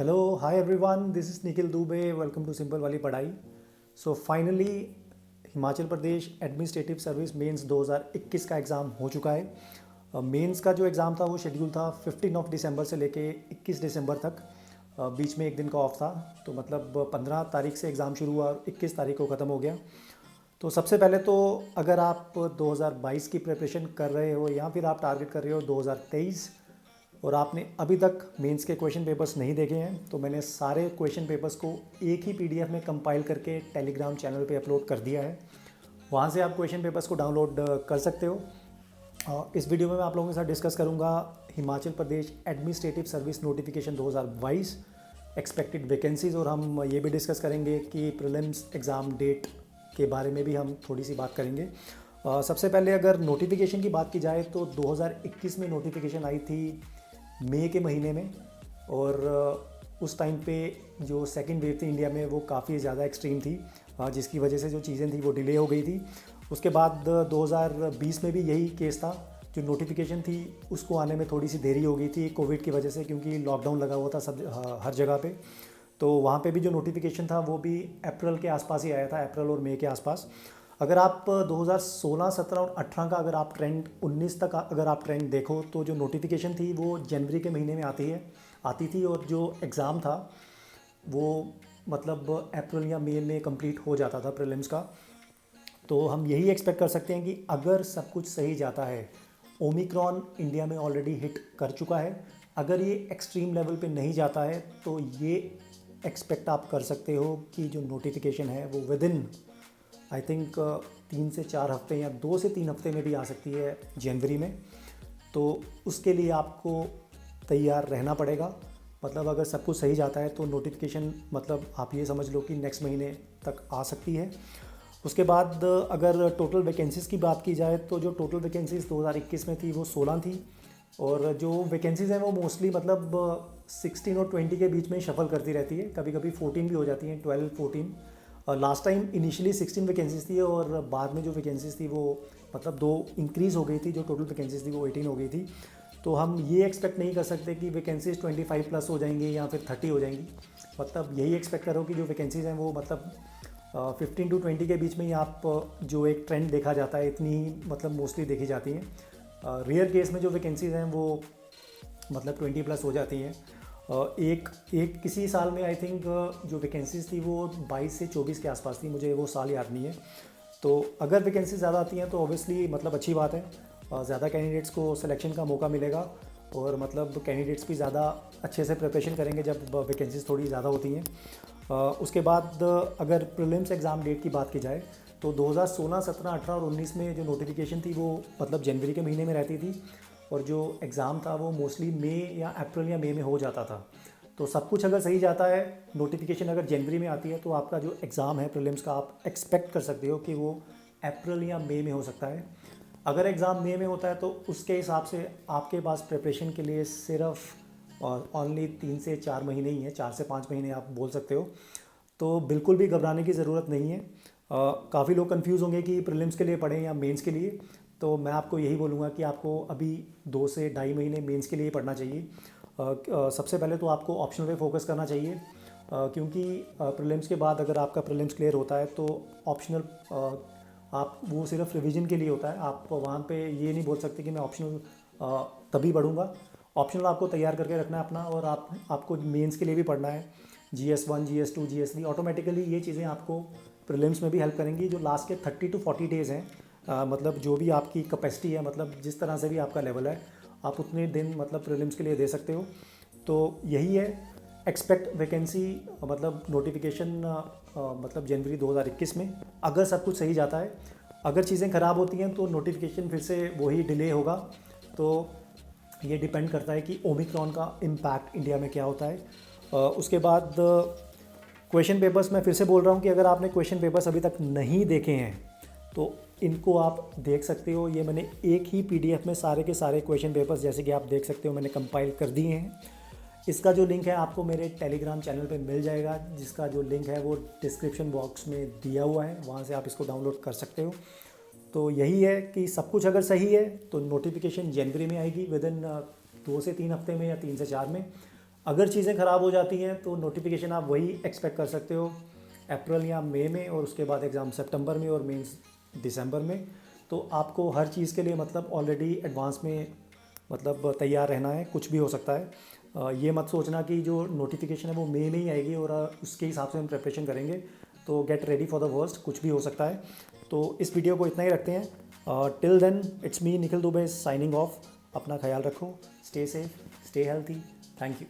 Hello hi everyone, this is Nikhil Dubey. Welcome to simple वाली पढ़ाई। So finally Himachal Pradesh administrative service mains 2021 का exam हो चुका है। मेंस का जो एग्ज़ाम था वो शेड्यूल था 15 ऑफ दिसंबर से लेके 21 दिसंबर तक। बीच में एक दिन का ऑफ था, तो मतलब 15 तारीख से एग्ज़ाम शुरू हुआ और 21 तारीख को ख़त्म हो गया। तो सबसे पहले तो अगर आप 2022 की प्रिपरेशन कर रहे हो या फिर आप टारगेट कर रहे हो 2023 और आपने अभी तक मेंस के क्वेश्चन पेपर्स नहीं देखे हैं, तो मैंने सारे क्वेश्चन पेपर्स को एक ही पीडीएफ में कंपाइल करके टेलीग्राम चैनल पे अपलोड कर दिया है। वहाँ से आप क्वेश्चन पेपर्स को डाउनलोड कर सकते हो। इस वीडियो में मैं आप लोगों के साथ डिस्कस करूँगा Himachal Pradesh administrative service notification 2022 expected vacancies, और हम ये भी डिस्कस करेंगे कि प्रीलिम्स एग्ज़ाम डेट के बारे में भी हम थोड़ी सी बात करेंगे। सबसे पहले अगर नोटिफिकेशन की बात की जाए तो 2021 में नोटिफिकेशन आई थी मई के महीने में, और उस टाइम पे जो सेकंड वेव थी इंडिया में वो काफ़ी ज़्यादा एक्सट्रीम थी, जिसकी वजह से जो चीज़ें थी वो डिले हो गई थी। उसके बाद 2020 में भी यही केस था। जो नोटिफिकेशन थी उसको आने में थोड़ी सी देरी हो गई थी कोविड की वजह से, क्योंकि लॉकडाउन लगा हुआ था सब हर जगह पे। तो वहाँ पे भी जो नोटिफिकेशन था वो भी अप्रैल के आसपास ही आया था, अप्रैल और मई के आसपास। अगर आप 2016, 17 और 18 का अगर आप ट्रेंड 19 तक अगर आप ट्रेंड देखो तो जो नोटिफिकेशन थी वो जनवरी के महीने में आती थी, और जो एग्ज़ाम था वो मतलब अप्रैल या मई में कंप्लीट हो जाता था प्रीलिम्स का। तो हम यही एक्सपेक्ट कर सकते हैं कि अगर सब कुछ सही जाता है, ओमिक्रॉन इंडिया में ऑलरेडी हिट कर चुका है, अगर ये एक्सट्रीम लेवल पे नहीं जाता है तो ये एक्सपेक्ट आप कर सकते हो कि जो नोटिफिकेशन है वो विद इन आई थिंक 3 से 4 हफ्ते या 2 से 3 हफ्ते में भी आ सकती है जनवरी में। तो उसके लिए आपको तैयार रहना पड़ेगा। मतलब अगर सब कुछ सही जाता है तो नोटिफिकेशन मतलब आप ये समझ लो कि नेक्स्ट महीने तक आ सकती है। उसके बाद अगर टोटल वैकेंसीज़ की बात की जाए तो जो टोटल वैकेंसीज़ 2021 में थी वो 16 थी, और जो वैकेंसीज़ हैं वो मोस्टली मतलब 16 और 20 के बीच में शफल करती रहती है। कभी कभी 14 भी हो जाती हैं, 12, 14। और लास्ट टाइम इनिशियली 16 वैकेंसीज़ थी, और बाद में जो वैकेंसीज़ थी वो मतलब 2 इंक्रीज़ हो गई थी। जो टोटल वैकेंसीज़ थी वो 18 हो गई थी। तो हम ये एक्सपेक्ट नहीं कर सकते कि वैकेंसीज़ 25 प्लस हो जाएंगी या फिर 30 हो जाएंगी। मतलब यही एक्सपेक्ट करो कि जो वैकेंसीज़ हैं वो मतलब 15 टू 20 के बीच में ही आप जो एक ट्रेंड देखा जाता है इतनी ही मतलब मोस्टली देखी जाती हैं। रेयर केस में जो वैकेंसीज़ हैं वो मतलब 20 प्लस हो जाती हैं। एक एक किसी साल में आई थिंक जो वैकेंसीज़ थी वो 22 से 24 के आसपास थी, मुझे वो साल याद नहीं है। तो अगर वैकेंसी ज़्यादा आती हैं तो ऑब्वियसली मतलब अच्छी बात है, ज़्यादा कैंडिडेट्स को सिलेक्शन का मौका मिलेगा, और मतलब कैंडिडेट्स भी ज़्यादा अच्छे से प्रिपरेशन करेंगे जब वैकेंसीज थोड़ी ज़्यादा होती हैं। उसके बाद अगर प्रीलिम्स एग्ज़ाम डेट की बात की जाए तो 2016, 17, 18 और 19 में जो नोटिफिकेशन थी वो मतलब जनवरी के महीने में रहती थी, और जो एग्ज़ाम था वो मोस्टली मई या अप्रैल या मई में हो जाता था। तो सब कुछ अगर सही जाता है, नोटिफिकेशन अगर जनवरी में आती है तो आपका जो एग्ज़ाम है प्रीलिम्स का आप एक्सपेक्ट कर सकते हो कि वो अप्रैल या मई में हो सकता है। अगर एग्ज़ाम मई में होता है तो उसके हिसाब से आपके पास प्रिपरेशन के लिए सिर्फ और ओनली 3 से 4 महीने ही हैं, 4 से 5 महीने आप बोल सकते हो। तो बिल्कुल भी घबराने की ज़रूरत नहीं है। काफ़ी लोग कंफ्यूज होंगे कि प्रीलिम्स के लिए पढ़ें या मेंस के लिए, तो मैं आपको यही बोलूँगा कि आपको अभी 2 से ढाई महीने मेंस के लिए पढ़ना चाहिए। सबसे पहले तो आपको ऑप्शनल पे फोकस करना चाहिए, क्योंकि प्रीलिम्स के बाद अगर आपका प्रीलिम्स क्लियर होता है तो ऑप्शनल आप वो सिर्फ रिवीजन के लिए होता है। आप वहाँ पे ये नहीं बोल सकते कि मैं ऑप्शनल तभी पढ़ूँगा। ऑप्शनल आपको तैयार करके रखना है अपना, और आपको मेंस के लिए भी पढ़ना है। GS1, GS2, GS3 ऑटोमेटिकली ये चीज़ें आपको प्रीलिम्स में भी हेल्प करेंगी। जो लास्ट के 30 टू 40 डेज़ हैं, मतलब जो भी आपकी कैपेसिटी है, मतलब जिस तरह से भी आपका लेवल है, आप उतने दिन मतलब प्रीलिम्स के लिए दे सकते हो। तो यही है, एक्सपेक्ट वैकेंसी मतलब नोटिफिकेशन मतलब जनवरी 2021 में, अगर सब कुछ सही जाता है। अगर चीज़ें ख़राब होती हैं तो नोटिफिकेशन फिर से वही डिले होगा। तो ये डिपेंड करता है कि ओमिक्रॉन का इम्पैक्ट इंडिया में क्या होता है। उसके बाद क्वेश्चन पेपर्स, मैं फिर से बोल रहा हूँ कि अगर आपने क्वेश्चन पेपर्स अभी तक नहीं देखे हैं तो इनको आप देख सकते हो। ये मैंने एक ही पीडीएफ में सारे के सारे क्वेश्चन पेपर्स, जैसे कि आप देख सकते हो, मैंने कंपाइल कर दिए हैं। इसका जो लिंक है आपको मेरे टेलीग्राम चैनल पे मिल जाएगा, जिसका जो लिंक है वो डिस्क्रिप्शन बॉक्स में दिया हुआ है, वहाँ से आप इसको डाउनलोड कर सकते हो। तो यही है कि सब कुछ अगर सही है तो नोटिफिकेशन जनवरी में आएगी, विद इन 2 से 3 हफ्ते में या 3 से 4 में। अगर चीज़ें ख़राब हो जाती हैं तो नोटिफिकेशन आप वही एक्सपेक्ट कर सकते हो अप्रैल या मई में, और उसके बाद एग्ज़ाम सितंबर में और मेंस दिसंबर में। तो आपको हर चीज़ के लिए मतलब ऑलरेडी एडवांस में मतलब तैयार रहना है, कुछ भी हो सकता है। ये मत सोचना कि जो नोटिफिकेशन है वो मई में ही आएगी और उसके हिसाब से हम प्रिपरेशन करेंगे, तो get ready for the worst, कुछ भी हो सकता है। तो इस वीडियो को इतना ही रखते हैं। Till then it's me Nikhil Dubey signing off. अपना ख्याल रखो, stay safe, stay healthy, thank you.